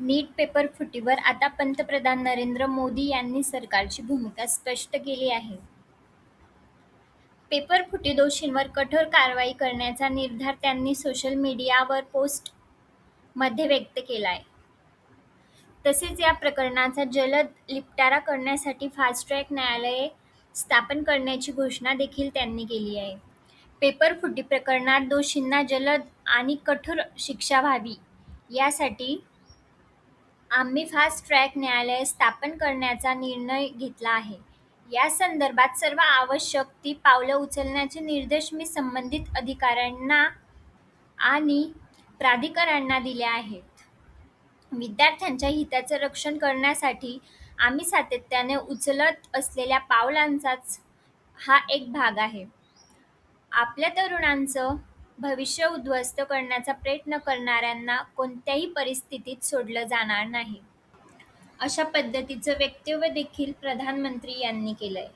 नीट paper फुटीवर आता पंतप्रधान नरेंद्र मोदी यांनी सरकारची भूमिका स्पष्ट केली आहे. पेपर फुटी दोषींवर कठोर कारवाई करण्याचा निर्धार त्यांनी सोशल मीडियावर पोस्ट मध्ये व्यक्त केलाय. तसेच या प्रकरणाचा जलद निपटारा करण्यासाठी फास्ट ट्रॅक न्यायालये स्थापन करण्याची घोषणा देखील त्यांनी केली आहे. पेपर फुटी प्रकरणात दोषींना जलद आणि कठोर शिक्षा व्हावी यासाठी आम्ही फास्ट ट्रॅक न्यायालय स्थापन करण्याचा निर्णय घेतला आहे. या संदर्भात सर्व आवश्यक ती पावलं उचलण्याचे निर्देश मी संबंधित अधिकाऱ्यांना आणि प्राधिकरणांना दिले आहेत. विद्यार्थ्यांच्या हिताचे रक्षण करण्यासाठी आम्ही सातत्याने उचलत असलेल्या पावलांचाच हा एक भाग आहे. आपल्या तरुणांचं भविष्य उद्ध्वस्त करण्याचा प्रयत्न करणाऱ्यांना कोणत्याही परिस्थितीत सोडलं जाणार नाही. अशा पद्धतीचं वक्तव्य देखील प्रधानमंत्री यांनी केलंय.